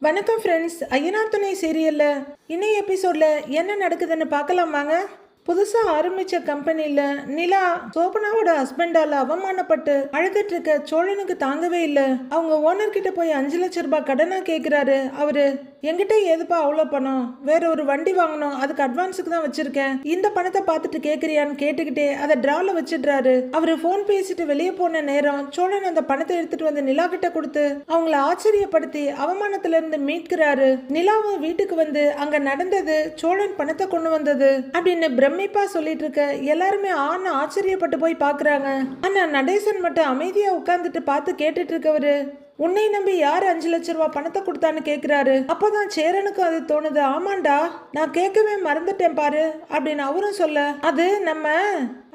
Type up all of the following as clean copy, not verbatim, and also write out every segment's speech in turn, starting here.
வணக்கம் ஃப்ரெண்ட்ஸ். ஐயனார் துணை சீரியலில் இன்னைய எபிசோடில் என்ன நடக்குதுன்னு பார்க்கலாம் வாங்க. புதுசாக ஆரம்பித்த கம்பெனியில் நிலா சோபனாவோட ஹஸ்பண்டால் அவமானப்பட்டு அழுதுட்டு இருக்க சோழனுக்கு தாங்கவே இல்லை. அவங்க ஓனர்கிட்ட போய் 5 லட்சம் ரூபாய் கடனாக கேட்குறாரு. அவரு என்கிட்ட எதுப்பா அவ்வளோ பணம், வேற ஒரு வண்டி வாங்கணும், அதுக்கு அட்வான்ஸுக்கு தான் வச்சிருக்கேன், இந்த பணத்தை பார்த்துட்டு கேட்குறியான்னு கேட்டுக்கிட்டே அதை ட்ராவில் வச்சிடுறாரு. அவரு ஃபோன் பேசிட்டு வெளியே போன நேரம் சோழன் அந்த பணத்தை எடுத்துட்டு வந்து நிலா கிட்ட கொடுத்து அவங்கள ஆச்சரியப்படுத்தி அவமானத்துல இருந்து மீட்கிறாரு. நிலாவும் வீட்டுக்கு வந்து அங்க நடந்தது, சோழன் பணத்தை கொண்டு வந்தது அப்படின்னு பிரமிப்பா சொல்லிட்டு இருக்க எல்லாருமே ஆச்சரியப்பட்டு போய் பாக்குறாங்க. ஆனா நடேசன் மட்டும் அமைதியா உட்கார்ந்துட்டு பார்த்து கேட்டுட்டு இருக்கவரு உன்னை நம்பி யார் 5 லட்சம் ரூபாய் பணத்தை கொடுத்தான்னு கேக்குறாரு. அப்போதான் சேரனுக்கு அது தோணுது, ஆமாண்டா நான் கேட்கவே மறந்துட்டேன் பாரு அப்படின்னு அவரும் சொல்ல, அது நம்ம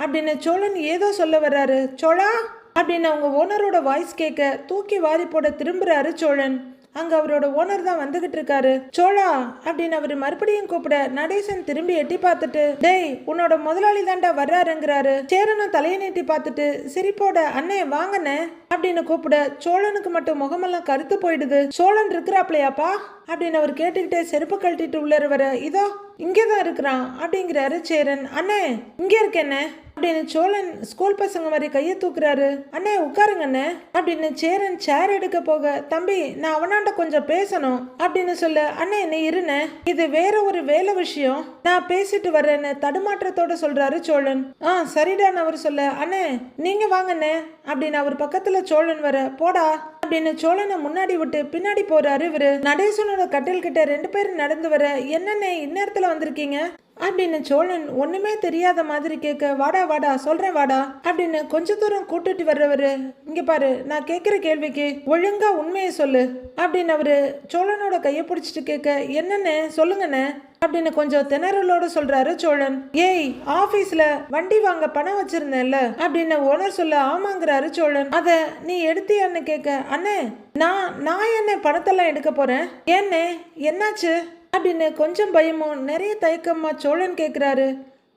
அப்படின்னு சோழன் ஏதோ சொல்ல வர்றாரு. சோழா அப்படின்னு அவங்க ஓனரோட வாய்ஸ் கேட்க தூக்கி வாரி போட திரும்புறாரு சோழன். அங்க அவரோட ஓனர் தான் வந்துகிட்டு இருக்காரு. சோழா அப்படின்னு அவரு மறுபடியும் கூப்பிட நடேசன் திரும்பி எட்டி பார்த்துட்டு, டேய் உன்னோட முதலாளி தாண்டா வர்றாருங்கிறாரு. சேரனும் தலையை நீட்டி பார்த்துட்டு சிரிப்போட, அண்ணே வாங்கண்ணே அப்படின்னு கூப்பிட சோழனுக்கு மட்டும் முகமெல்லாம் கருத்து போயிடுது. சோழன் இருக்கிறாப்லையாப்பா அப்படின்னு அவர் கேட்டுக்கிட்டே செருப்பு கழட்டிட்டு உள்ளார வர, இதோ இங்கேதான் இருக்கிறான் அப்படிங்கிறாரு சேரன். அண்ணே இங்கே இருக்கேண்ணே அப்படின்னு சோழன் ஸ்கூல் பசங்க மாதிரி கையை தூக்குறாரு. அண்ணே உட்காருங்கண்ணே அப்படின்னு சேரன் சேர் எடுக்க போக, தம்பி நான் அவனாண்ட கொஞ்சம் பேசணும் அப்படின்னு சொல்ல, அண்ணே நீ இருண்ணே, இது வேற ஒரு வேலை விஷயம், நான் பேசிட்டு வர்றேன்னு தடுமாற்றத்தோட சொல்றாரு சோழன். சரிடான்னு அவர் சொல்ல, அண்ணே நீங்க வாங்கண்ணே அப்படின்னு அவர் பக்கத்துல சோழன் வர, போடா அப்படின்னு சோழனை முன்னாடி விட்டு பின்னாடி போறாரு இவரு. நடேசனோட கட்டில் கிட்ட 2 பேரும் நடந்து வர, என்னண்ணே இந்நேரத்துல வந்திருக்கீங்க அப்படின்னு சோழன் ஒண்ணுமே தெரியாத மாதிரி கேட்க, வாடா வாடா சொல்றேன் வாடா அப்படின்னு கொஞ்ச தூரம் கூட்டிட்டு வர்றவரு, இங்க பாரு நான் கேட்கிற கேள்விக்கு ஒழுங்கா உண்மையை சொல்லு அப்படின்னு அவரு சோழனோட கையை பிடிச்சிட்டு கேட்க, என்னன்னு சொல்லுங்கண்ணே அப்படின்னு கொஞ்சம் திணறலோட சொல்றாரு சோழன். ஏய் ஆபீஸ்ல வண்டி வாங்க பணம் வச்சிருந்தேன்ல அப்படின்னு ஓனர் சொல்ல, ஆமாங்கிறாரு சோழன். அத நீ எடுத்தியான்னு கேட்க, அண்ணே நான் என்ன பணத்தெல்லாம் எடுக்க போறேன், ஏன்னே என்னாச்சு அப்படின்னு கொஞ்சம் பயமும் நிறைய தயக்கமா சோழன் கேட்கிறாரு.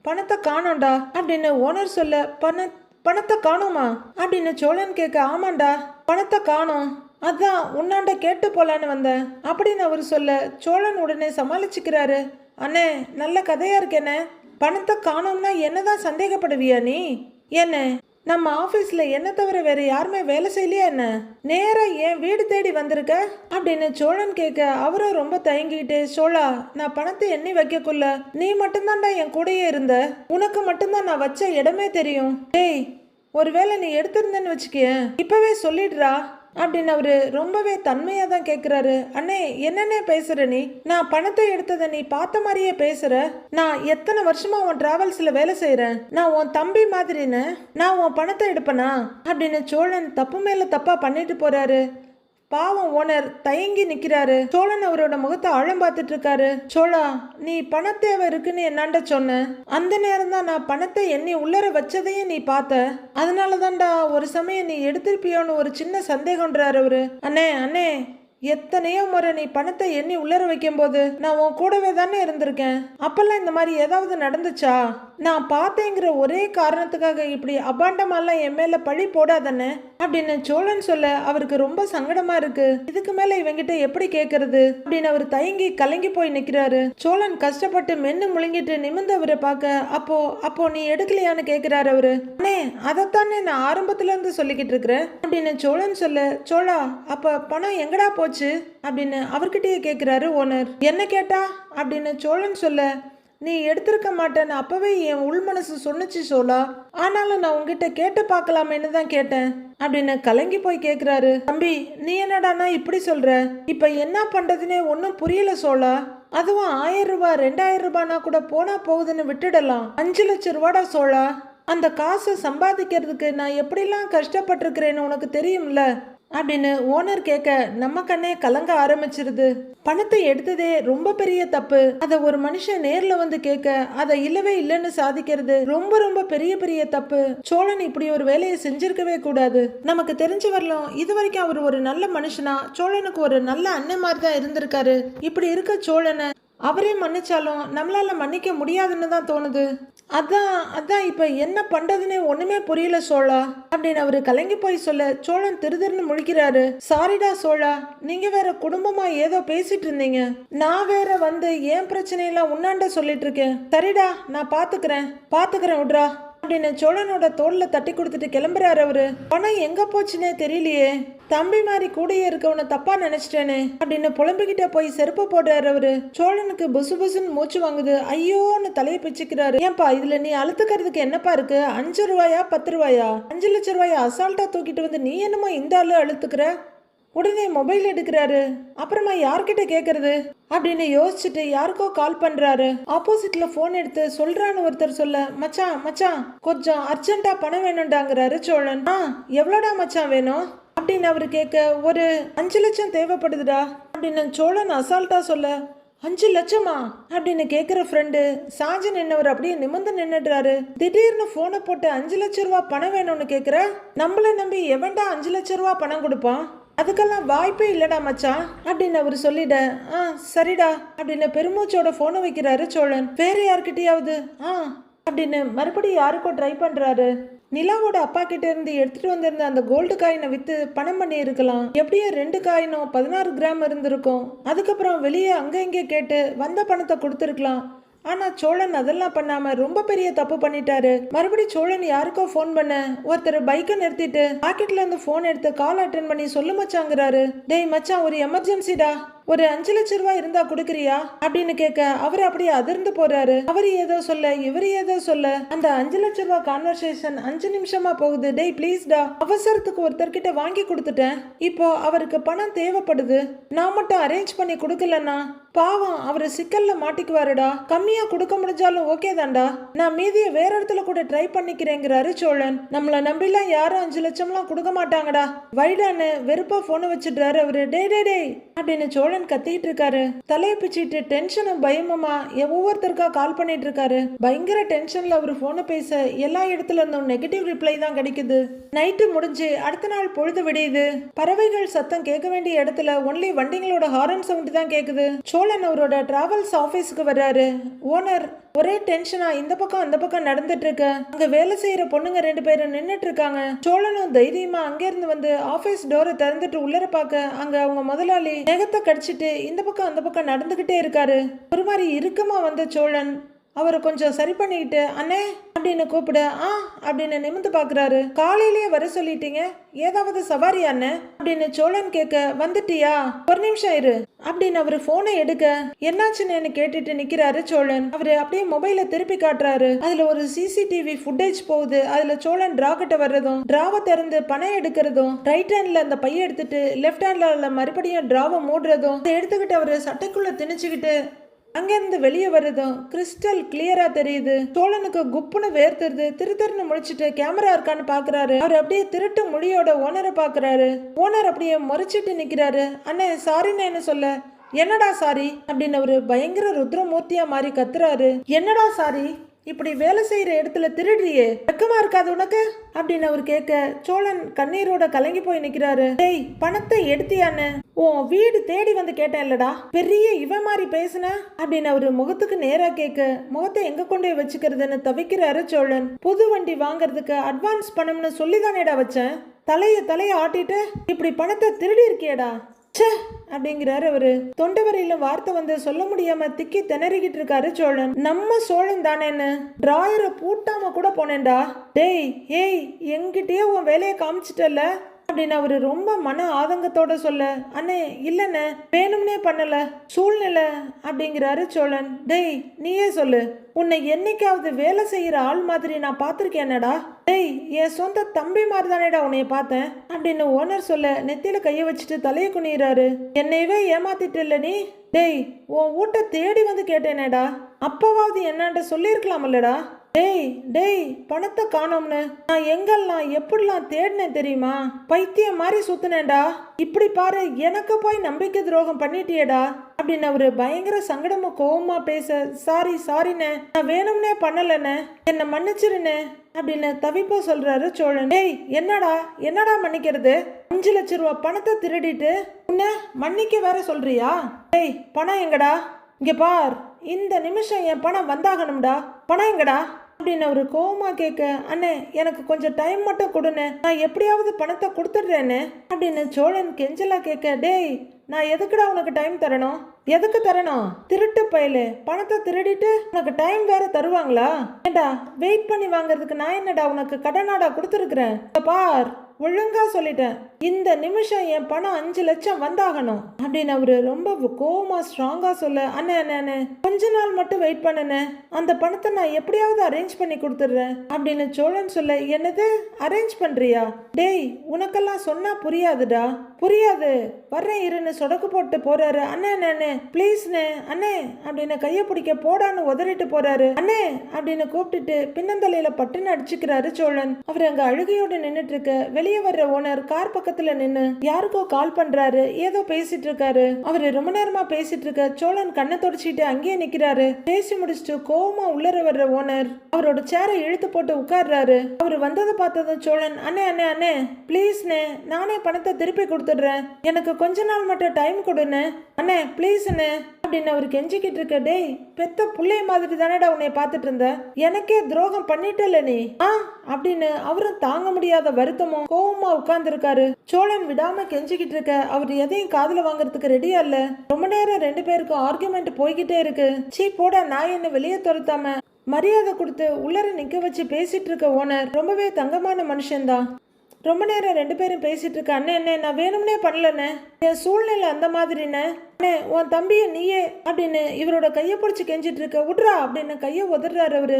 பணத்தை காணோண்டா அப்படின்னு ஓனர் சொல்ல, பணத்தை காணோமா அப்படின்னு சோழன் கேட்க, ஆமாண்டா பணத்தை காணோம், அதான் உன்னாண்ட கேட்டு போலான்னு வந்தேன் அப்படின்னு அவர் சொல்ல, சோழன் உடனே சமாளிச்சுக்கிறாரு. அண்ணே நல்ல கதையா இருக்கேனே, பணத்தை காணோம்னா என்னதான் சந்தேகப்படுவியா நீ, என்ன நம்ம ஆபீஸ்ல என்ன தவிர வேற யாருமே வேலை செய்யலையா என்ன, நேரா என் வீடு தேடி வந்திருக்க அப்படின்னு சோழன் கேட்க, அவரும் ரொம்ப தயங்கிட்டு, சோழா நான் பணத்தை எண்ணி வைக்கக்குள்ள நீ மட்டும்தான்டா என் கூடயே இருந்த, உனக்கு மட்டும்தான் நான் வச்ச இடமே தெரியும், டேய் ஒருவேளை நீ எடுத்திருந்தேன்னு வச்சுக்கிய இப்பவே சொல்லிடுறா அப்படின்னு அவரு ரொம்பவே தன்மையா தான் கேட்கிறாரு. அண்ணே என்னன்னே பேசுற நீ, நான் பணத்தை எடுத்ததை நீ பார்த்த மாதிரியே பேசுற, நான் எத்தனை வருஷமா உன் டிராவல்ஸ்ல வேலை செய்யறேன், நான் உன் தம்பி மாதிரின்னு நான் உன் பணத்தை எடுப்பனா அப்படின்னு சோழன் தப்பு மேல தப்பா பண்ணிட்டு போறாரு. பாவம் ஓனர் தயங்கி நிக்கிறாரு. சோழன் அவரோட முகத்தை ஆழம் பார்த்துட்டு இருக்காரு. சோழா நீ பண தேவை இருக்குன்னு என்னாண்ட சொன்ன, அந்த நேரம் தான் நான் பணத்தை எண்ணி உள்ளர வச்சதையும் நீ பார்த்த, அதனாலதான்டா ஒரு சமயம் நீ எடுத்திருப்பியோன்னு ஒரு சின்ன சந்தேகம்ன்றாரு அவரு. அண்ணே எத்தனையோ முறை நீ பணத்தை எண்ணி உள்ளர வைக்கும் போது நான் உன் கூடவே தானே இருந்திருக்கேன், அப்பெல்லாம் இந்த மாதிரி ஏதாவது நடந்துச்சா, நான் பார்த்தேங்கிற ஒரே காரணத்துக்காக இப்படி அபாண்டமாலாம் என் மேல பழி போடாதண்ணே அப்படின்னு சோழன் சொல்ல அவருக்கு ரொம்ப சங்கடமா இருக்கு. இதுக்கு மேல இவங்கிட்ட எப்படி கேட்கறது அப்படின்னு அவர் தயங்கி கலங்கி போய் நிக்கிறாரு. சோழன் கஷ்டப்பட்டு மென்னு முழுங்கிட்டு நிமிர்ந்து அவரை பார்க்க, அப்போ நீ எடுக்கலையான்னு கேட்கிறாரு அவரு. அண்ணே அதைத்தானே நான் ஆரம்பத்துல இருந்து சொல்லிக்கிட்டு இருக்கிறேன் அப்படின்னு சோழன் சொல்ல, சோழா அப்ப பணம் எங்கடா போச்சு அப்படின்னு அவர்கிட்டயே கேட்கிறாரு ஓனர். என்ன கேட்டா அப்படின்னு சோழன் சொல்ல, நீ எடுத்திருக்க மாட்டேன்னு அப்பவே என் உள் மனசு சொன்னுச்சு சோழா, ஆனாலும் நான் உங்ககிட்ட கேட்டு பார்க்கலாமேன்னு தான் கேட்டேன் அப்படின்னு கலங்கி போய் கேட்கிறாரு. தம்பி நீ என்னடானா இப்படி சொல்ற, இப்ப என்ன பண்றதுன்னே ஒன்னும் புரியல சோழா, அதுவும் 1000 ரூபாய் 2000 ரூபாய்னா கூட போனா போகுதுன்னு விட்டுடலாம், 5 லட்சம் ரூபாடா சோழா, அந்த காசை சம்பாதிக்கிறதுக்கு நான் எப்படிலாம் கஷ்டப்பட்டிருக்கிறேன்னு உனக்கு தெரியும்ல அப்படின்னு ஓனர் கேட்க நம்ம கண்ணே கலங்க ஆரம்பிச்சிருது. பணத்தை எடுத்ததே ரொம்ப பெரிய தப்பு, அதை ஒரு மனுஷன் நேர்ல வந்து கேட்க அதை இல்லவே இல்லைன்னு சாதிக்கிறது ரொம்ப ரொம்ப பெரிய பெரிய தப்பு. சோழன் இப்படி ஒரு வேலையை செஞ்சிருக்கவே கூடாது. நமக்கு தெரிஞ்சு வரலாம் இது வரைக்கும் அவர் ஒரு நல்ல மனுஷனா, சோழனுக்கு ஒரு நல்ல அண்ணன் மாதிரி தான் இருந்திருக்காரு. இப்படி இருக்க சோழனை அவரே மன்னிச்சாலும் நம்மளால மன்னிக்க முடியாதுன்னு தான் தோணுது. அதான் அதான் இப்ப என்ன பண்றதுன்னே ஒண்ணுமே புரியல சோழா அப்படின்னு அவரு கலங்கி போய் சொல்ல சோழன் திருதிருன்னு முழிக்கிறாரு. சாரிடா சோழா, நீங்க வேற குடும்பமா ஏதோ பேசிட்டு இருந்தீங்க, நான் வேற வந்து ஏன் பிரச்சனையெல்லாம் உன்னாண்ட சொல்லிட்டு இருக்கேன். சரிடா, நான் பாத்துக்கிறேன் விட்றா அப்படின்னு சோழனோட தோல்ல தட்டி கொடுத்துட்டு கிளம்புறாரு அவரு. பணம் எங்க போச்சுன்னே தெரியலையே, தம்பி மாதிரி கூடயே இருக்கவனை தப்பா நினைச்சிட்டேனே அப்படின்னு புலம்பிக்கிட்ட போய் செருப்பு போடுறாரு அவரு. சோழனுக்கு புசு புசுன்னு மூச்சு வாங்குது. ஐயோன்னு தலையை பிச்சுக்கிறாரு. ஏன்பா இதுல நீ அழுத்துக்கிறதுக்கு என்னப்பா இருக்கு? 5 ரூபாயா 10 ரூபாயா? 5 லட்சம் ரூபாயா அசால்ட்டா தூக்கிட்டு வந்து நீ என்னமோ இந்த ஆளு அழுத்துக்கிற? உடனே மொபைல் எடுக்கிறாரு. அப்புறமா யார்கிட்ட கேட்கறது அப்படின்னு யோசிச்சுட்டு யாருக்கோ கால் பண்றாரு. ஆப்போசிட்ல போன் எடுத்து சொல்றான்னு ஒருத்தர் சொல்ல, மச்சான் மச்சான் கொஞ்சம் அர்ஜென்ட்டா பணம் வேணும்டாங்கிறாரு சோழன். எவ்வளோடா மச்சான் வேணும் அப்படின்னு அவரு கேட்க, ஒரு 5 லட்சம் தேவைப்படுதுடா அப்படின்னு சோழன் அசால்ட்டா சொல்ல, 5 லட்சமா அப்படின்னு கேட்குற ஃப்ரெண்டு சாஞ்சு நின்னவர் அப்படியே நிமிர்ந்து நின்னுடுறாரு. திடீர்னு போனை போட்டு 5 லட்சம் ரூபா பணம் வேணும்னு கேட்குற, நம்மள நம்பி எவன்டா 5 லட்சம் ரூபா பணம் கொடுப்பான்? அதுக்கெல்லாம் வாய்ப்பே இல்லடா மச்சான் அப்படின்னு அவர் சொல்லிட, சரிடா அப்படின்னு பெருமூச்சோட போனை வைக்கிறாரு சோழன். வேற யார்கிட்டயாவது அப்படின்னு மறுபடியும் யாருக்கோ ட்ரை பண்றாரு. நிலாவோட அப்பா கிட்ட இருந்து எடுத்துட்டு வந்திருந்த அந்த கோல்டு காயினை வித்து பணம் பண்ணி இருக்கலாம். எப்படியோ 2 காயினும் 16 கிராம் இருந்திருக்கும். அதுக்கப்புறம் வெளியே அங்க இங்கே கேட்டு வந்த பணத்தை கொடுத்துருக்கலாம். ஆனா சோழன் அதெல்லாம் பண்ணாம ரொம்ப பெரிய தப்பு பண்ணிட்டாரு. மறுபடியும் சோழன் யாருக்கோ போன் பண்ண, ஒருத்தர் பைக்கை நிறுத்திட்டு பாக்கெட்ல இருந்து போன் எடுத்து கால் அட்டன் பண்ணி சொல்லு மச்சாங்கிறாரு. டேய் மச்சான், ஒரு எமர்ஜென்சிடா, ஒரு 5 லட்சம் ரூபாய் இருந்தா கொடுக்குறியா அப்படின்னு கேட்க அவர் அப்படியே அதிர்ந்து போறாரு. அவரு ஏதோ சொல்ல இவரு ஏதோ சொல்ல அந்த 5 லட்சம் ரூபாய் கான்வர்சேஷன் 5 நிமிஷமா போகுது. டேய் ப்ளீஸ்டா, அவசரத்துக்கு ஒருத்தர்கிட்ட வாங்கி கொடுத்துட்டேன், இப்போ அவருக்கு பணம் தேவைப்படுது, நான் மட்டும் அரேஞ்ச் பண்ணி கொடுக்கலன்னா பாவம் அவரு சிக்கல்ல மாட்டிக்குவாருடா, கம்மியா கொடுக்க முடிஞ்சாலும் ஓகே தான்டா, நான் மீதியை வேற இடத்துல கூட ட்ரை பண்ணிக்கிறேங்கிறாரு சோழன். நம்மள நம்பிலாம் யாரும் 5 லட்சம்லாம் கொடுக்க மாட்டாங்கடா வைடான்னு வெறுப்பா போனை வச்சிடுறாரு அவரு. டே டே டே அப்படின்னு சோழன் கத்திட்டு இருக்காரு. தலையை பிச்சுட்டு டென்ஷனும் பயமுமா ஒவ்வொருத்தருக்கா கால் பண்ணிட்டு இருக்காரு. பயங்கர டென்ஷன்ல அவரு போனை பேச எல்லா இடத்துல இருந்தும் நெகட்டிவ் ரிப்ளை தான் கிடைக்குது. நைட்டு முடிஞ்சு அடுத்த நாள் பொழுது விடியுது. பறவைகள் சத்தம் கேட்க வேண்டிய இடத்துல ஒன்லி வண்டிங்களோட ஹாரன் சவுண்ட் தான் கேக்குது. சோழன் அவரோட டிராவல்ஸ் ஆபீஸ்க்கு வர்றாரு. ஓனர் ஒரே டென்ஷனா இந்த பக்கம் அந்த பக்கம் நடந்துட்டு இருக்க. அங்க வேலை செய்யற பொண்ணுங்க 2 பேரும் நின்னுட்டு இருக்காங்க. சோழனும் தைரியமா அங்க இருந்து வந்து ஆபீஸ் டோரை திறந்துட்டு உள்ளர பாக்க அங்க அவங்க முதலாளி நெகத்தை கடிச்சிட்டு இந்த பக்கம் அந்த பக்கம் நடந்துகிட்டே இருக்காரு. ஒரு மாதிரி இறுக்கமா வந்த சோழன் அவரை கொஞ்சம் சரி பண்ணிக்கிட்டு அண்ணே அப்படின்னு கூப்பிட அப்படின்னு நிமிந்து பாக்குறாரு. காலையிலேயே வர சொல்லிட்டீங்க, ஏதாவது சவாரி அண்ணே அப்படின்னு சோழன் கேட்க, வந்துட்டியா, ஒரு நிமிஷம் இரு அப்படின்னு அவரு போனை எடுக்க என்னாச்சுன்னு கேட்டுட்டு நிக்கிறாரு சோழன். அவரு அப்படியே மொபைல திருப்பி காட்டுறாரு. அதுல ஒரு சிசிடிவி ஃபுட்டேஜ் போகுது. அதுல சோழன் டிரா கிட்ட வர்றதும் டிராவை திறந்து பணம் எடுக்கிறதும் ரைட் ஹேண்ட்ல அந்த பைய எடுத்துட்டு லெஃப்ட் ஹேண்ட்ல மறுபடியும் டிராவை மூடுறதும் அதை எடுத்துக்கிட்டு அவரு சட்டைக்குள்ள திணிச்சுக்கிட்டு அங்கிருந்து வெளியே வருதும் கிறிஸ்டல் கிளியரா தெரியுது. சோழனுக்கு குப்புன்னு வேர்த்துருது. திருத்தருன்னு முடிச்சுட்டு கேமரா இருக்கான்னு பாக்குறாரு. அவர் அப்படியே திருட்டு மொழியோட ஓனரை பாக்குறாரு. ஓனர் அப்படியே முறைச்சிட்டு நிக்கிறாரு. அண்ணே சாரின்னு சொல்ல, என்னடா சாரி அப்படின்னு அவரு பயங்கர ருத்ரமூர்த்தியா மாதிரி கத்துறாரு. என்னடா சாரி, இப்படி வேலை செய்யற இடத்துல திருடுறியே, வெக்கமா இருக்காது உனக்கு அப்படின்னு அவர் கேட்க சோழன் கண்ணீரோட கலங்கி போய் நிக்கிறாரு. டேய் பணத்தை எடுத்தியான்னு உன் வீடு தேடி வந்து கேட்டேன் இல்லடா, பெரிய இவன் மாதிரி பேசுன அப்படின்னு அவரு முகத்துக்கு நேரா கேட்க முகத்தை எங்க கொண்டு வச்சுக்கிறதுன்னு தவிக்கிறாரு சோழன். புது வண்டி வாங்கறதுக்கு அட்வான்ஸ் பணம்னு சொல்லிதானேடா வச்சேன், தலைய ஆட்டிட்டு இப்படி பணத்தை திருடி இருக்கியடா அப்படிங்கிறாரு அவரு. தொண்டை வரையில வார்த்தை வந்து சொல்ல முடியாம திக்கி திணறிக்கிட்டு இருக்காரு சோழன். நம்ம சோழன் தானேன்னு டிராயரை பூட்டாம கூட போனேன்டா. டேய் ஏய் என்கிட்டயே உன் வேலையை காமிச்சிட்டல அப்படின்னு அவரு ரொம்ப மன ஆதங்கத்தோட சொல்ல, அண்ணே இல்லண்ணே வேணும்னே பண்ணல, சூழ்நிலை அப்படிங்கிறாரு சோழன். டேய் நீயே சொல்லு, உன்னை என்னைக்காவது வேலை செய்யற ஆள் மாதிரி நான் பார்த்திருக்கேனடா. டேய் என் சொந்த தம்பி மாதிரி தானேடா உன்னைய பார்த்தேன் அப்படின்னு ஓனர் சொல்ல நெத்தியில கைய வச்சுட்டு தலையை குனிறாரு. என்னையவே ஏமாத்திட்டு இல்ல நீ, டேய் உன் வீட்டை தேடி வந்து கேட்டேனேடா, அப்பவாவது என்னான்ட்ட சொல்லியிருக்கலாம்லடா. டேய் டேய் பணத்தை காணோம்னு நான் எங்கெல்லாம் எப்படிலாம் தேடினேன் தெரியுமா, பைத்தியம் மாதிரி சுத்தினேன்டா, இப்படி பாரு எனக்கு போய் நம்பிக்கை துரோகம் பண்ணிட்டியேடா அப்படின்னு அவரு பயங்கர சங்கடமா கோவமா பேச, சாரிண்ணே நான் வேணும்னே பண்ணலண்ணே, என்னை மன்னிச்சிருண்ணே அப்படின்னு தவிப்பா சொல்றாரு சோழன். டேய் என்னடா மன்னிக்கிறது, 5 லட்சம் ரூபாய் பணத்தை திருடிட்டு உன்னை மன்னிக்க வேற சொல்றியா, டேய் பணம் எங்கடா இங்க பார், இந்த நிமிஷம் என் பணம் வந்தாகணும்டா, பணம் எங்கடா அப்படின்னு அவரு கோவமா கேட்க, அண்ணே எனக்கு கொஞ்சம் டைம் மட்டும் கொடுன்னு, நான் எப்படியாவது பணத்தை கொடுத்துடுறேன்னு அப்படின்னு சோழன் கெஞ்சலா கேட்க, டேய் நான் எதுக்குடா உனக்கு டைம் தரணும்? எதுக்கு தரணும்? திருட்டு பயலு, பணத்தை திருடிட்டு உனக்கு டைம் வேற தருவாங்களா? ஏண்டா வெயிட் பண்ணி வாங்குறதுக்கு நான் என்னடா உனக்கு கடனாடா கொடுத்துருக்குறேன்? பார், ஒழுங்கா சொல்லிட்டேன், இந்த நிமிஷம் என் பணம் 5 லட்சம் வந்தாகணும் அப்படின்னு அவரு ரொம்ப கோவமா ஸ்ட்ராங்கா சொல்ல, அண்ணே அண்ணே அண்ணே கொஞ்ச நாள் மட்டும் வெயிட் பண்ணுனே, அந்த பணத்தை நான் எப்படியாவது அரேஞ்ச் பண்ணி கொடுத்துடுறேன் அப்படின்னு சோழன் சொல்ல, என்னது அரேஞ்ச் பண்றியா? டேய் உனக்கெல்லாம் சொன்னா புரியாதுடா, புரியாது, வர்றேன் இருன்னு சொடக்கு போட்டு போறாரு. அண்ணே அண்ணே அண்ணே ப்ளீஸ்ண்ணே அண்ணே அப்படின்னு கையை பிடிக்க போடான்னு உதறிட்டு போறாரு. அண்ணே அப்படின்னு கூப்பிட்டுட்டு பின்னந்தலையில பட்டுன்னு அடிச்சுக்கிறாரு சோழன். அவர் அங்க அழுகையோடு நின்னுட்டு இருக்க வெளியே வர்ற ஓனர் கார் பக்கத்துல நின்னு யாருக்கோ கால் பண்றாரு, ஏதோ பேசிட்டு இருக்காரு. அவரு ரொம்ப நேரமா பேசிட்டு இருக்க சோழன் கண்ணை தொடச்சிட்டு அங்கேயே நிக்கிறாரு. பேசி முடிச்சுட்டு கோவமா உள்ளர வர்ற ஓனர் அவரோட சேரை இழுத்து போட்டு உட்கார்றாரு. அவரு வந்ததை பார்த்ததும் சோழன், அண்ணே அண்ணே அண்ணே ப்ளீஸ்ண்ணே நானே பணத்தை திருப்பி கொடுத்துடுறேன், எனக்கு கொஞ்ச நாள் மட்டும் டைம் கொடுன்னு அண்ணே ப்ளீஸ்ண்ணே அப்படின்னு அவரு கெஞ்சிக்கிட்டு இருக்க. டேய் பெத்த பிள்ளை மாதிரி தானேடா உன்னை பார்த்துட்டு இருந்த, எனக்கே துரோகம் பண்ணிட்டல நீ அப்படின்னு அவரும் தாங்க முடியாத வருத்தமும் கோவமா உட்கார்ந்து இருக்காரு. சோழன் விடாம கெஞ்சிக்கிட்டு இருக்க அவர் எதையும் காதுல வாங்குறதுக்கு ரெடியா இல்ல. ரொம்ப நேரம் 2 பேருக்கும் ஆர்குமெண்ட் போய்கிட்டே இருக்கு. சீ போட, நான் என்ன வெளியே துரத்தாம மரியாதை கொடுத்து உள்ளர நிக்க வச்சு பேசிட்டு இருக்க ஓனர் ரொம்பவே தங்கமான மனுஷன்தான். ரொம்ப நேரம் 2 பேரும் பேசிட்டு இருக்க. அண்ணே அண்ணே நான் வேணும்னே பண்ணலண்ணே, என் சூழ்நிலை அந்த மாதிரிண்ணே, அண்ணே உன் தம்பிய நீயே அப்படின்னு இவரோட கையை பிடிச்சி கெஞ்சிட்டு இருக்க. விட்றா அப்படின்னு கையை உதறாரு அவரு.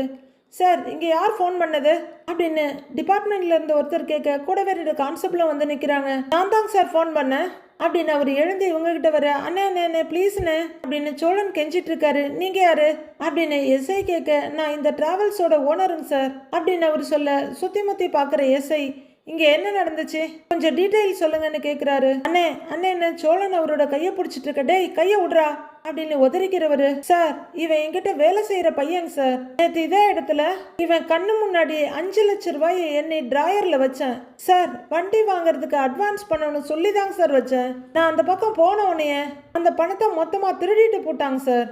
சார் இங்கே யார் ஃபோன் பண்ணது அப்படின்னு டிபார்ட்மெண்ட்ல இருந்து ஒருத்தர் கேட்க, கூடவே 2 கான்ஸ்டபிளும் வந்து நிற்கிறாங்க. நான் தாங்க சார் ஃபோன் பண்ணேன் அப்படின்னு அவர் எழுந்து இவங்க கிட்ட வர. அண்ணே அண்ணே அண்ணே ப்ளீஸ்ண்ணே அப்படின்னு சோழன் கெஞ்சிட்டு இருக்காரு. நீங்க யாரு அப்படின்னு எஸ்ஐ கேட்க, நான் இந்த டிராவல்ஸோட ஓனருங்க சார் அப்படின்னு அவர் சொல்ல, சுத்தி முத்தி பாக்குற எஸ்ஐ, இங்க என்ன நடந்துச்சு கொஞ்சம் டீட்டெயில் சொல்லுங்கன்னு கேக்குறாரு. அண்ணே அண்ணே என்ன சோழன் அவரோட கையை பிடிச்சிட்டு இருக்க. டேய் கையை விட்றா அப்படின்னு உதறிக்கிறவரு. சார் இவன் என்கிட்ட வேலை செய்யற பையன் சார், நேற்று இதே இடத்துல இவன் கண்ணு முன்னாடி 5 லட்சம் ரூபாயை என்னை டிராயர்ல வச்சேன் சார், வண்டி வாங்குறதுக்கு அட்வான்ஸ் பண்ணணும்னு சொல்லிதாங்க சார் வச்சேன், நான் அந்த பக்கம் போன உடனே அந்த பணத்தை மொத்தமா திருடிட்டு போட்டாங்க சார்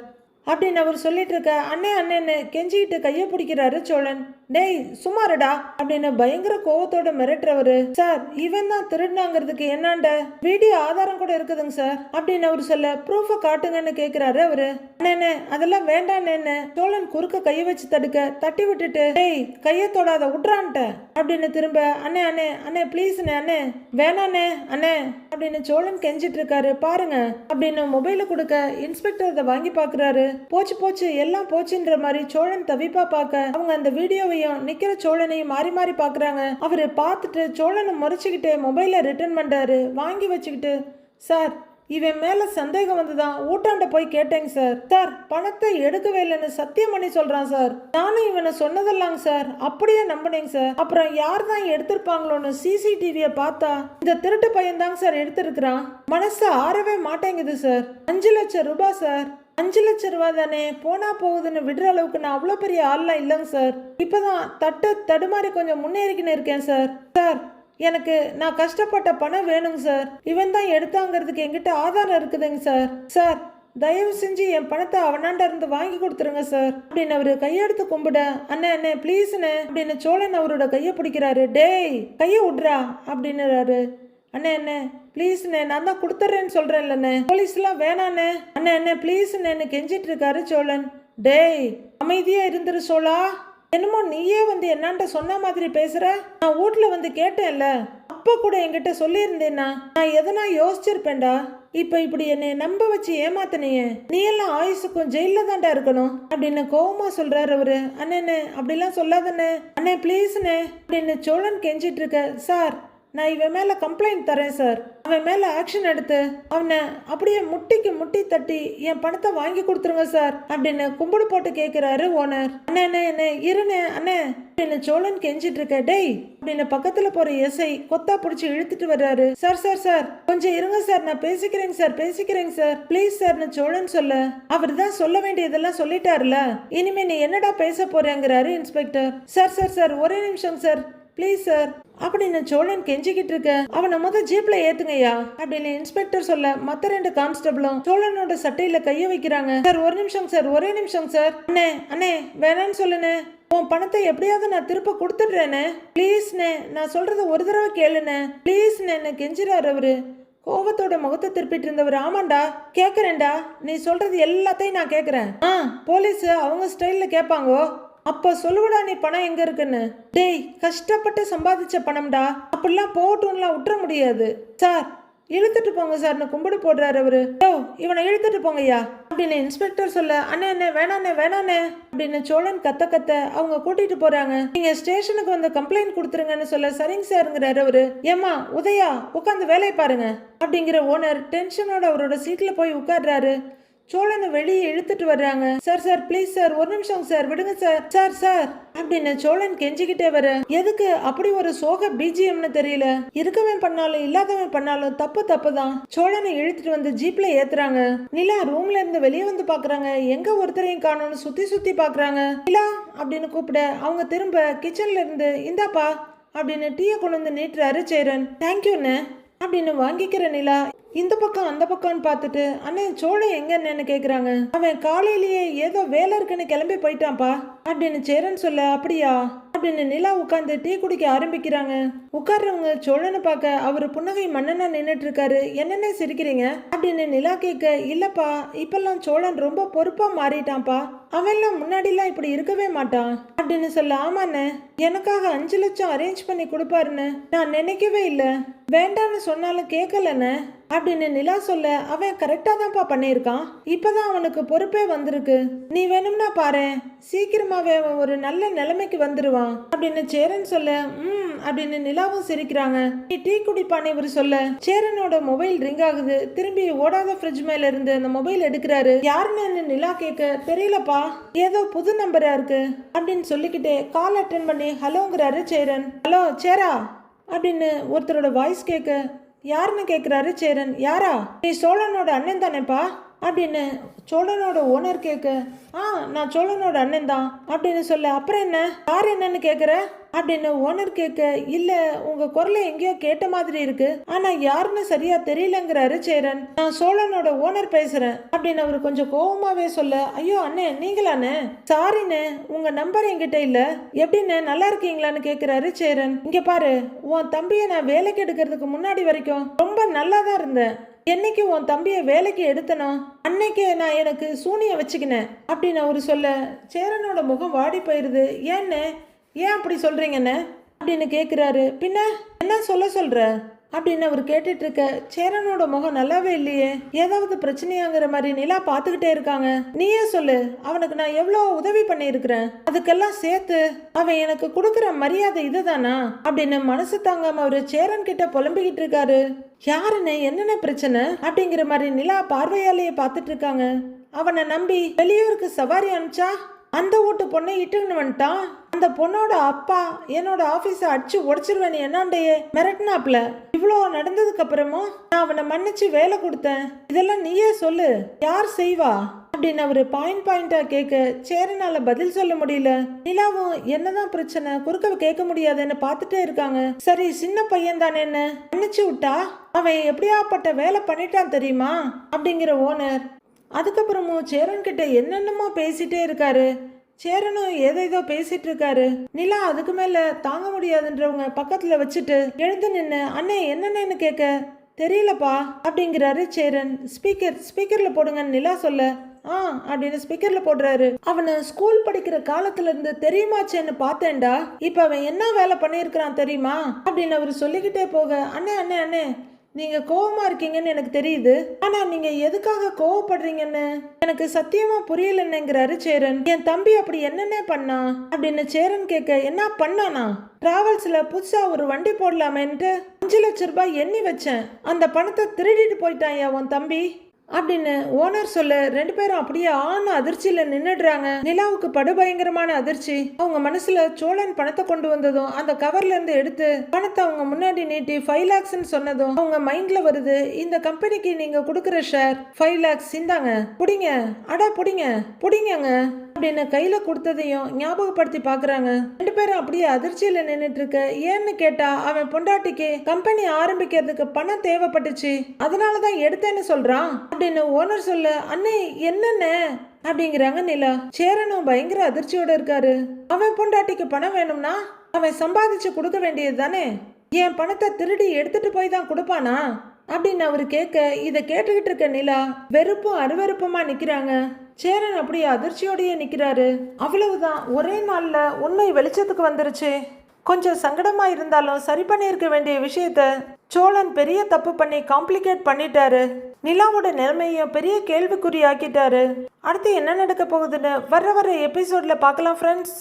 அப்படின்னு அவர் சொல்லிட்டு இருக்க. அண்ணே அண்ணேன்னு கெஞ்சிக்கிட்டு கையை பிடிக்கிறாரு சோழன். டேய் சுமாருடா அப்படின்னு பயங்கர கோவத்தோட மிரட்டுறவரு. சார் இவன் தான் திருடினாங்கிறதுக்கு என்னாண்ட வீடியோ ஆதாரம் கூட இருக்குதுங்க சார் அப்படின்னு அவர் சொல்ல, ப்ரூஃப காட்டுங்கன்னு கேக்குறாரு அவரு. அண்ணே அதெல்லாம் வேண்டான்னு சோழன் குறுக்க கையை வச்சு தடுக்க, தட்டி விட்டுட்டு, டேய் கையை தொடாத விட்றான்ட்ட அப்படின்னு திரும்ப, அண்ணே அண்ணே அண்ணே ப்ளீஸ்ண்ணே அண்ணே வேணாண்ணே அண்ணே அப்படின்னு சோழன் கெஞ்சிட்டு இருக்காரு. பாருங்க அப்படின்னு மொபைல கொடுக்க இன்ஸ்பெக்டர் அதை வாங்கி பாக்குறாரு. போச்சு போச்சு எல்லாம் போச்சுன்ற மாதிரி சோழன் தவிப்பா பார்க்க அவங்க அந்த வீடியோவையும் நிக்கிற சோழனையும் மாறி மாறி பாக்குறாங்க. அவரு பார்த்துட்டு சோழனை முறைச்சுக்கிட்டு மொபைல ரிட்டர்ன் பண்றாரு. வாங்கி வச்சுக்கிட்டு, சார் இவன் மேல சந்தேகம் வந்துதான் ஊட்டாண்ட போய் கேட்டேங்க சார், சார் பணத்தை எடுக்கவே இல்லைன்னு சத்தியம் பண்ணி சொல்றான் சார், நானும் இவனை சொன்னதெல்லாங்க சார் அப்படியே நம்பினேங்க சார், அப்புறம் யார் தான் எடுத்திருப்பாங்களோன்னு சிசிடிவியை பார்த்தா இந்த திருட்டு பையன் தாங்க சார் எடுத்திருக்கிறான், மனசு ஆறவே மாட்டேங்குது சார், 5 லட்சம் ரூபாய் சார், 5 லட்சம் ரூபாய் தானே போனா போகுதுன்னு விடுற அளவுக்கு நான் அவ்வளோ பெரிய ஆள்லாம் இல்லைங்க சார், இப்பதான் தடுமாறி கொஞ்சம் முன்னேறிக்கின்னு இருக்கேன் சார், சார் எனக்கு நான் கஷ்டப்பட்ட பணம் வேணுங்க சார், இவன் தான் எடுத்தாங்கிறதுக்கு என்கிட்ட ஆதாரம் இருக்குதுங்க சார், சார் தயவு செஞ்சு என் பணத்தை அவனாண்ட இருந்து வாங்கி கொடுத்துருங்க சார் அப்படின்னு அவரு கையெடுத்து கும்பிட. அண்ணே அண்ணே ப்ளீஸ்ண்ணே அப்படின்னு சோழன் அவரோட கையை பிடிக்கிறாரு. டேய் கையை விட்றா அப்படின்னுறாரு. அண்ணே அண்ணே ப்ளீஸ்ண்ணே நான் தான் கொடுத்துட்றேன்னு சொல்றேன்லண்ணே, போலீஸ்லாம் வேணாண்ணே அண்ணே அண்ணே ப்ளீஸ்ண்ணேன்னு கெஞ்சிட்டு இருக்காரு சோழன். டேய் அமைதியா இருந்துரு சோழா, என்னமோ நீயே வந்து என்னான்ட்ட சொன்ன மாதிரி பேசுற, நான் வீட்டுல வந்து கேட்டேன்ல அப்ப கூட என்கிட்ட சொல்லியிருந்தேன்னா நான் எதனா யோசிச்சிருப்பேன்டா, இப்ப இப்படி என்னை நம்ப வச்சு ஏமாத்தினியே, நீ எல்லாம் ஆயுசுக்கும் ஜெயில தான்டா இருக்கணும் அப்படின்னு கோவமா சொல்றாரு அவரு. அண்ணே அப்படிலாம் சொல்லாதண்ணே அண்ணே ப்ளீஸ்ண்ணே அப்படின்னு சோழன் கெஞ்சிட்டு இருக்க. சார் நான் இவன் மேல கம்ப்ளைண்ட் தரேன் சார், அவன் மேல ஆக்ஷன் எடுத்து அவனை அப்படியே முட்டிக்கு முட்டி தட்டி என் பணத்தை வாங்கி கொடுத்துருங்க சார் அப்படின்னு கும்பிடு போட்டு கேட்கிறாரு ஓனர். அண்ணே என்ன இருண்ணே அண்ணே அப்படின்னு சோழன் கெஞ்சிட்டு இருக்க. டேய் அப்படின்னு பக்கத்துல போற எஸ்ஐ கொத்தா பிடிச்சி இழுத்துட்டு வர்றாரு. சார் சார் சார் கொஞ்சம் இருங்க சார், நான் பேசிக்கிறேங்க சார் ப்ளீஸ் சார்னு சோழன் சொல்ல, அவர் தான் சொல்ல வேண்டியதெல்லாம் சொல்லிட்டாருல, இனிமே நீ என்னடா பேச போறேங்கிறாரு இன்ஸ்பெக்டர். சார் சார் சார் ஒரே நிமிஷம் சார், ப்ளீஸ் சார் அப்படின்னு சோழன் கெஞ்சிக்கிட்டு இருக்க அவனை ஜீப்ல ஏத்துங்கய்யா அப்படின்னு இன்ஸ்பெக்டர் சொல்ல மத்த 2 கான்ஸ்டபிளும் சோழனோட சட்டையில கைய வைக்கிறாங்க. சார் ஒரு நிமிஷம் சார், ஒரே நிமிஷம் சார். அண்ணே அண்ணே வேணான்னு சொல்லுனே, உன் பணத்தை எப்படியாவது நான் திருப்ப கொடுத்துடுறேனே, ப்ளீஸ்ண்ணே நான் சொல்றத ஒரு தடவை கேளுண்ணே ப்ளீஸ்ண்ணே என்ன கெஞ்சிறாரு அவரு. கோபத்தோட முகத்தை திருப்பிட்டு இருந்தவர், ஆமாண்டா கேக்குறேன்டா, நீ சொல்றது எல்லாத்தையும் நான் கேக்குறேன். போலீஸ் அவங்க ஸ்டைல்ல கேட்பாங்கோ, அப்ப சொல்லுவடா நீ பணம் எங்க இருக்குன்னு. டேய் கஷ்டப்பட்டு சம்பாதிச்ச பணம்டா, அப்படிலாம் போட்டும்லாம் விட்டுற முடியாது. சார் இழுத்துட்டு போங்க சார்னு கும்பிடு போடுறாரு அவரு. இவனை இழுத்துட்டு போங்கய்யா அப்படின்னு இன்ஸ்பெக்டர் சொல்ல, அண்ணே அண்ணே வேணாண்ணே வேணாண்ணே அப்படின்னு சோழன் கத்த கத்த அவங்க கூட்டிட்டு போறாங்க. நீங்க ஸ்டேஷனுக்கு வந்து கம்ப்ளைண்ட் கொடுத்துருங்கன்னு சொல்ல, சரிங்க சாருங்கிறாரு அவரு. ஏமா உதயா உட்காந்து வேலையை பாருங்க அப்படிங்கிற ஓனர் டென்ஷனோட அவரோட சீட்ல போய் உட்கார்றாரு. சோழனை வெளியே இழுத்துட்டு வர்றாங்க. சார் சார் ப்ளீஸ் சார் ஒரு நிமிஷம் சார் விடுங்க சார் சார் சார் அப்படின்னு சோழன் கெஞ்சிக்கிட்டே வர, எதுக்கு அப்படி ஒரு சோக பிஜிஎம்னு தெரியல. இருக்கவன் பண்ணாலும் இல்லாதவன் பண்ணாலும் தப்பு தப்பு தான். சோழனை இழுத்துட்டு வந்து ஜீப்ல ஏத்துறாங்க. நிலா ரூம்ல இருந்து வெளியே வந்து பாக்குறாங்க, எங்க ஒருத்தரையும் காணோம்னு சுத்தி சுத்தி பாக்குறாங்க. நிலா அப்படின்னு கூப்பிட அவங்க திரும்ப கிச்சன்ல இருந்து இந்தாப்பா அப்படின்னு டீயை கொண்டு வந்து நீட்டுறாரு சேரன். தேங்க்யூன்னு அப்படின்னு வாங்கிக்கிற நிலா இந்த பக்கம் அந்த பக்கம்னு பார்த்துட்டு, அண்ணே சோழன் எங்கன்னு கேக்குறாங்க. அவன் காலையிலேயே ஏதோ வேலை இருக்குன்னு கிளம்பி போயிட்டான்ப்பா அப்படின்னு சேரன் சொல்ல, அப்படியா அப்படின்னு நிலா உட்காந்து டீ குடிக்க ஆரம்பிக்கிறாங்க. உட்கார்றவங்க சோழனை பார்க்க அவரு புன்னகை மன்னனா நின்னுட்டு இருக்காரு. என்னென்ன சிரிக்கிறீங்க அப்படின்னு நிலா கேட்க, இல்லப்பா இப்பெல்லாம் சோழன் ரொம்ப பொறுப்பா மாறிட்டான்ப்பா, அவன்லாம் முன்னாடிலாம் இப்படி இருக்கவே மாட்டான் அப்படின்னு சொல்ல, ஆமாண்ணே எனக்காக 5 லட்சம் அரேஞ்ச் பண்ணி கொடுப்பாருன்னு நான் நினைக்கவே இல்லை, வேண்டான்னு சொன்னாலும் கேட்கலன்னு அப்படின்னு நிலா சொல்ல, அவன் கரெக்டா தான்ப்பா பண்ணியிருக்கான், இப்பதான் அவனுக்கு பொறுப்பே வந்திருக்கு, நீ வேணும்னா பாரு சீக்கிரமாவே அவன் ஒரு நல்ல நிலைமைக்கு வந்துருவான் அப்படின்னு சேரன் சொல்ல, அப்படின்னு நிலாவும் சிரிக்கிறாங்க. நீ டீ குடிப்பான்னு இவர் சொல்ல, சேரனோட மொபைல் ரிங் ஆகுது. திரும்பி ஓடாத ஃப்ரிட்ஜ் மேல இருந்து அந்த மொபைல் எடுக்கிறாரு. யாருன்னு நிலா கேட்க, தெரியலப்பா ஏதோ புது நம்பரா இருக்கு அப்படின்னு சொல்லிக்கிட்டே கால் அட்டன் பண்ணி ஹலோங்கிறாரு சேரன். ஹலோ சேரா அப்படின்னு ஒருத்தரோட வாய்ஸ் கேட்க, யாருன்னு கேட்குறாரு சேரன். யாரா, நீ சோழனோட அண்ணன் தானேப்பா அப்படின்னு சோழனோட ஓனர் கேட்க, நான் சோழனோட அண்ணன் தான் அப்படின்னு சொல்ல, அப்புறம் என்ன யார் என்னன்னு கேட்குற அப்படின்னு ஓனர் கேட்க, இல்ல உங்க குரலை எங்கேயோ கேட்ட மாதிரி இருக்கு, ஆனா யாருன்னு சரியா தெரியலங்கிறாரு சேரன். நான் சோழனோட ஓனர் பேசுறேன் அப்படின்னு அவரு கொஞ்சம் கோபமாவே சொல்ல, ஐயோ அண்ணே நீங்களாண்ணே, சாரிண்ணே உங்க நம்பர் என்கிட்ட இல்ல, எப்படின்னு நல்லா இருக்கீங்களான்னு கேட்கிறாரு சேரன். இங்க பாரு, உன் தம்பியை நான் வேலைக்கு எடுக்கிறதுக்கு முன்னாடி வரைக்கும் ரொம்ப நல்லா தான் இருந்தேன், என்னைக்கு உன் தம்பியை வேலைக்கு எடுத்தனோ அன்னைக்கே நான் எனக்கு சூனிய வச்சுக்கினேன் அப்படின்னு அவரு சொல்ல, சேரனோட முகம் வாடி போயிருது. ஏன் அப்படி சொல்றீங்கன்னு அப்படின்னு கேட்குறாரு. பின்ன என்ன சொல்ற அப்படின்னு அவர் கேட்டுட்டு இருக்க, சேரனோட முகம் நல்லாவே இல்லையே, ஏதாவது பிரச்சனையாங்கிற மாதிரி நிலா பார்த்துக்கிட்டே இருக்காங்க. நீயே சொல்லு, அவனுக்கு நான் எவ்வளோ உதவி பண்ணியிருக்கிறேன், அதுக்கெல்லாம் சேர்த்து அவன் எனக்கு கொடுக்குற மரியாதை இதுதானா அப்படின்னு மனசு தாங்காம அவரு சேரன் கிட்ட புலம்பிக்கிட்டு இருக்காரு. யாருன்னு என்னென்ன பிரச்சனை அப்படிங்கிற மாதிரி நிலா பார்வையாலேயே பார்த்துட்டு இருக்காங்க. அவனை நம்பி வெளியூருக்கு சவாரி அனுப்பிச்சா அந்த வீட்டு பொண்ணை இட்டுன்னு வந்துட்டான். அந்த பொண்ணோட அப்பா என்னோட ஆபீஸை அடிச்சு உடைச்சிருவேன் என்னாண்டையே மிரட்டினாப்ல. இவ்வளோ நடந்ததுக்கு அப்புறமும் நான் அவனை மன்னிச்சு வேலை கொடுத்தேன், இதெல்லாம் நீயே சொல்லு, யார் செய்வா அப்படின்னு அவரு பாயிண்டா கேட்க சேரனால பதில் சொல்ல முடியல. நிலாவும் என்னதான் பிரச்சனை குறுக்க கேட்க முடியாதுன்னு பார்த்துட்டே இருக்காங்க. சரி சின்ன பையன் தானே, என்ன மன்னிச்சு விட்டா அவன் எப்படியாப்பட்ட வேலை பண்ணிட்டான் தெரியுமா அப்படிங்கிற ஓனர். அதுக்கப்புறமும் சேரன் கிட்ட என்னென்னமோ பேசிட்டே இருக்காரு. சேரனும் ஏதோ பேசிட்டு இருக்காரு. நிலா அதுக்கு மேல தாங்க முடியாதுன்றவங்க பக்கத்துல வச்சுட்டு எழுந்து நின்று, அண்ணே என்னன்னு கேட்க, தெரியலப்பா அப்படிங்கிறாரு சேரன். ஸ்பீக்கர்ல போடுங்கன்னு நிலா சொல்ல, அப்படின்னு ஸ்பீக்கர்ல போடுறாரு. அவனை ஸ்கூல் படிக்கிற காலத்துல இருந்து தெரியுமாச்சேன்னு பார்த்தேன்டா, இப்ப அவன் என்ன வேலை பண்ணியிருக்கிறான் தெரியுமா அப்படின்னு அவர் சொல்லிக்கிட்டே போக, அண்ணே நீங்க கோவமா இருக்கீங்கன்னு எனக்கு தெரியுது, ஆனா நீங்க எதுக்காக கோவப்படுறீங்கன்னு எனக்கு சத்தியமா புரியலன்னுங்கிறாரு சேரன். என் தம்பி அப்படி என்னென்ன பண்ணா அப்படின்னு சேரன் கேட்க, என்ன பண்ணானா, டிராவல்ஸ்ல புதுசா ஒரு வண்டி போடலாமேன்ட்டு 5 லட்சம் ரூபாய் எண்ணி வச்சேன், அந்த பணத்தை திருடிட்டு போயிட்டான் உன் தம்பி அப்படின்னு ஓனர் சொல்ல, 2 பேரும் அப்படியே அதிர்ச்சியில நின்னுடுறாங்க. நிலாவுக்கு படுபயங்கரமான அதிர்ச்சி. அவங்க மனசுல சோழன் பணத்தை கொண்டு வந்ததும் அந்த கவர்ல இருந்து எடுத்து பணத்தை அவங்க முன்னாடி நீட்டி 5 lakhs சொன்னதும் அவங்க மைண்ட்ல வருது, இந்த கம்பெனிக்கு நீங்க கொடுக்குற ஷேர் 5 lakhs இந்தாங்க, புடிங்க, புடிங்கங்க அப்படின்னு கையில கொடுத்ததையும் ஞாபகப்படுத்தி பாக்குறாங்க. 2 பேரும் அப்படியே அதிர்ச்சியில நின்னுட்டு இருக்க. ஏன்னு கேட்டா அவன் பொண்டாட்டிக்கு கம்பெனி ஆரம்பிக்கிறதுக்கு பணம் தேவைப்பட்டுச்சு, அதனாலதான் எடுத்தேன்னு சொல்றான் அப்படின்னு ஓனர் சொல்ல, அண்ணே என்னன்னு அப்படிங்கிறாங்க நிலா. சேரனும் பயங்கர அதிர்ச்சியோட இருக்காரு. அவன் பொண்டாட்டிக்கு பணம் வேணும்னா அவன் சம்பாதிச்சு கொடுக்க வேண்டியது தானே, என் பணத்தை திருடி எடுத்துட்டு போய் தான் கொடுப்பானா அப்படின்னு அவரு கேட்க, இதை கேட்டுக்கிட்டு இருக்க நிலா வெறுப்பும் அருவருப்புமா நிக்கிறாங்க. சேரன் அப்படியே அதிர்ச்சியோடயே நிக்கிறாரு. அவ்வளவுதான், ஒரே நாள்ல உண்மை வெளிச்சத்துக்கு வந்துருச்சு. கொஞ்சம் சங்கடமா இருந்தாலும் சரி பண்ணியிருக்க வேண்டிய விஷயத்த சோழன் பெரிய தப்பு பண்ணி காம்ப்ளிகேட் பண்ணிட்டாரு. நிலாவோட நிலைமையும் பெரிய கேள்விக்குறி ஆக்கிட்டாரு. அடுத்து என்ன நடக்க போகுதுன்னு வர எபிசோட்ல பார்க்கலாம் ஃப்ரெண்ட்ஸ்.